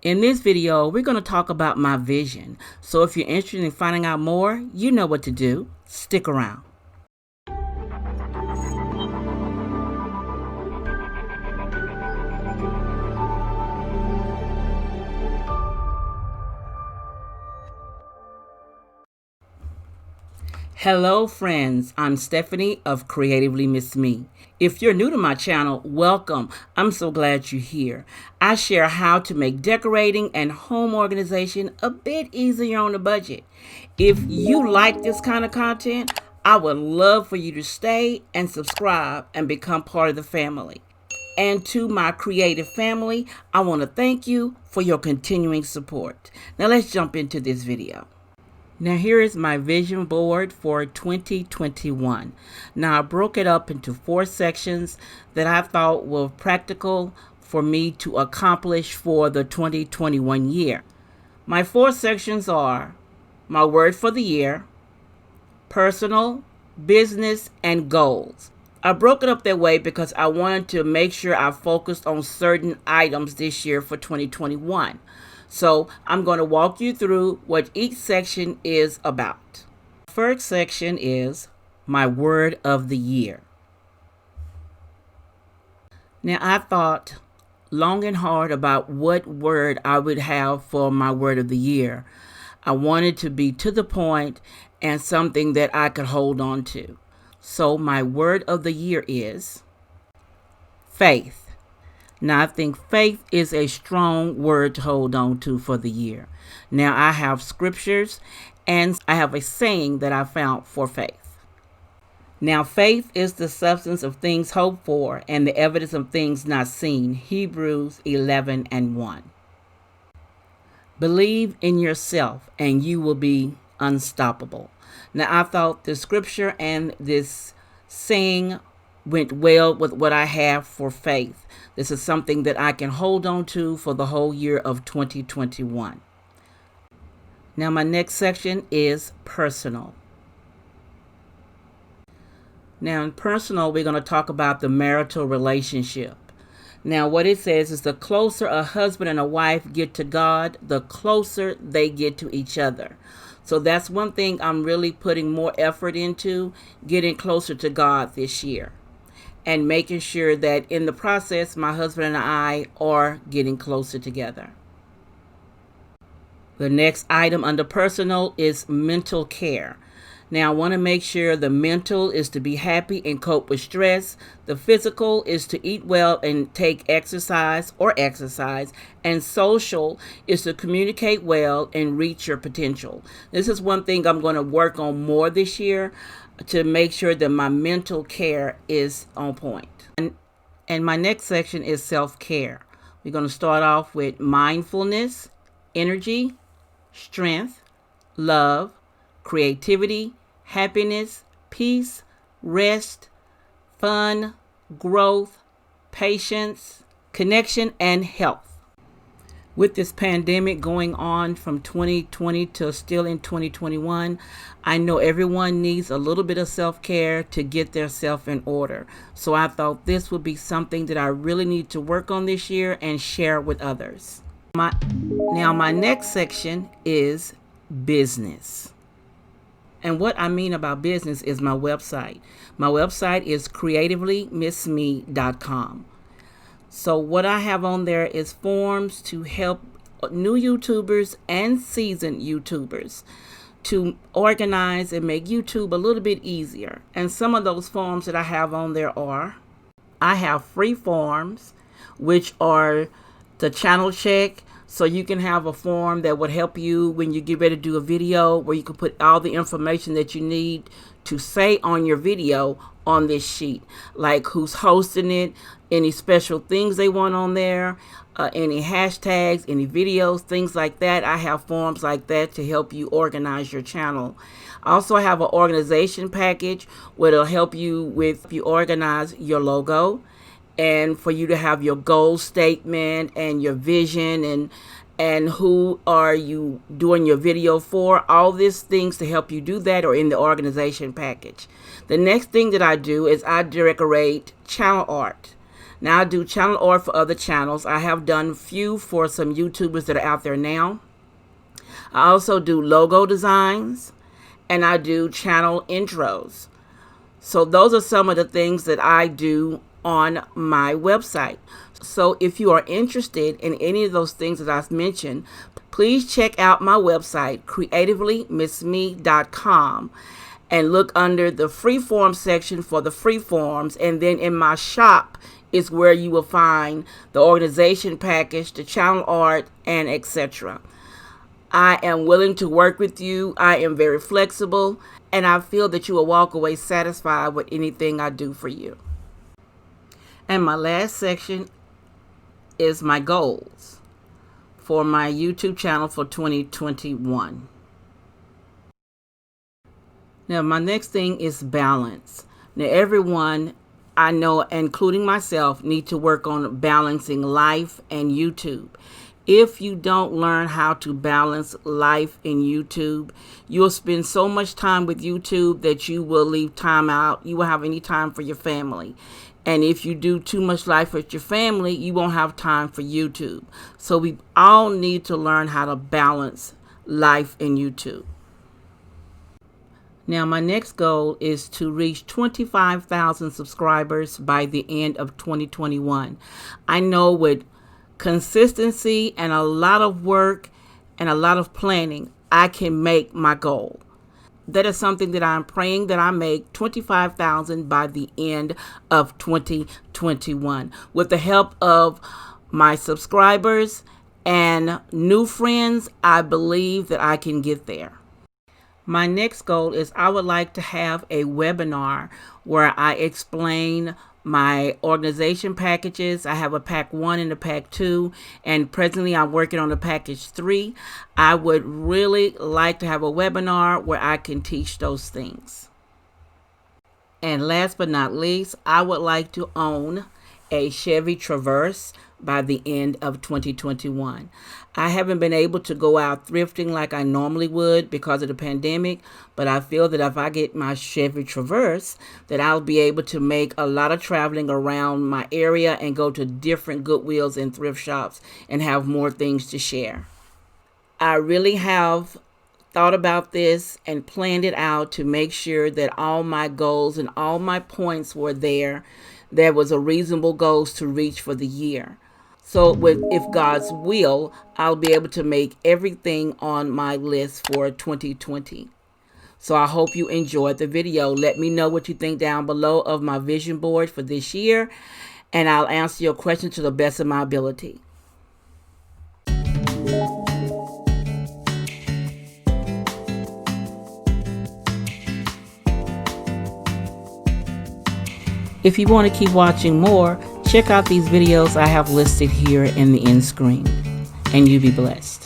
In this video, we're going to talk about my vision. So if you're interested in finding out more, you know what to do. Stick around. Hello friends, I'm Stephanie of Creatively Miss Me. If you're new to my channel, welcome. I'm so glad you're here. I share how to make decorating and home organization a bit easier on the budget. If you like this kind of content, I would love for you to stay and subscribe and become part of the family. And to my creative family, I want to thank you for your continuing support. Now let's jump into this video. Now here is my vision board for 2021. Now I broke it up into 4 sections that I thought were practical for me to accomplish for the 2021 year. My 4 sections are my word for the year, personal, business, and goals. I broke it up that way because I wanted to make sure I focused on certain items this year for 2021. So I'm going to walk you through what each section is about. First section is my word of the year. Now I thought long and hard about what word I would have for my word of the year. I wanted to be to the point and something that I could hold on to. So my word of the year is faith. Now, I think faith is a strong word to hold on to for the year. Now, I have scriptures and I have a saying that I found for faith. Now, faith is the substance of things hoped for and the evidence of things not seen. Hebrews 11:1. Believe in yourself and you will be unstoppable. Now, I thought the scripture and this saying went well with what I have for faith. This is something that I can hold on to for the whole year of 2021. Now my next section is personal. Now in personal, we're going to talk about the marital relationship. Now what it says is the closer a husband and a wife get to God, the closer they get to each other. So that's one thing I'm really putting more effort into, getting closer to God this year. And making sure that in the process, my husband and I are getting closer together. The next item under personal is mental care. Now, I want to make sure the mental is to be happy and cope with stress. The physical is to eat well and take exercise. And social is to communicate well and reach your potential. This is one thing I'm going to work on more this year to make sure that my mental care is on point. And my next section is self-care. We're going to start off with mindfulness, energy, strength, love, creativity, happiness, peace, rest, fun, growth, patience, connection, and health. With this pandemic going on from 2020 to still in 2021, I know everyone needs a little bit of self-care to get their self in order. So I thought this would be something that I really need to work on this year and share with others. Now my next section is business. And what I mean about business is my website. My website is creativelymissme.com. So what I have on there is forms to help new YouTubers and seasoned YouTubers to organize and make YouTube a little bit easier. And some of those forms that I have on there are, I have free forms, which are the channel check. So you can have a form that would help you when you get ready to do a video where you can put all the information that you need to say on your video on this sheet, like who's hosting it, any special things they want on there, any hashtags, any videos, things like that. I have forms like that to help you organize your channel. I also have an organization package where it'll help you organize your logo and for you to have your goal statement and your vision and who are you doing your video for. All these things to help you do that are in the organization package. The next thing that I do is I decorate channel art. Now I do channel art for other channels. I have done few for some YouTubers that are out there now. I also do logo designs, and I do channel intros. So those are some of the things that I do on my website. So if you are interested in any of those things that I've mentioned, please check out my website, creatively.missme.com, and look under the freeform section for the freeforms. And then in my shop is where you will find the organization package, the channel art, and etc. I am willing to work with you. I am very flexible, and I feel that you will walk away satisfied with anything I do for you. And my last section is my goals for my YouTube channel for 2021. Now, my next thing is balance. Now, everyone I know, including myself, need to work on balancing life and YouTube. If you don't learn how to balance life and YouTube, you'll spend so much time with YouTube that you will leave time out. You won't have any time for your family. And if you do too much life with your family, you won't have time for YouTube. So we all need to learn how to balance life and YouTube. Now, my next goal is to reach 25,000 subscribers by the end of 2021. I know with consistency and a lot of work and a lot of planning, I can make my goal. That is something that I'm praying that I make 25,000 by the end of 2021. With the help of my subscribers and new friends, I believe that I can get there. My next goal is I would like to have a webinar where I explain my organization packages. I have a pack 1 and a pack 2, and presently I'm working on the package 3. I would really like to have a webinar where I can teach those things. And last but not least, I would like to own a Chevy Traverse by the end of 2021. I haven't been able to go out thrifting like I normally would because of the pandemic, but I feel that if I get my Chevy Traverse, that I'll be able to make a lot of traveling around my area and go to different Goodwills and thrift shops and have more things to share. I really have thought about this and planned it out to make sure that all my goals and all my points were there. There was a reasonable goals to reach for the year. So if God's will, I'll be able to make everything on my list for 2020. So I hope you enjoyed the video. Let me know what you think down below of my vision board for this year, and I'll answer your questions to the best of my ability. If you want to keep watching more, check out these videos I have listed here in the end screen, and you be blessed.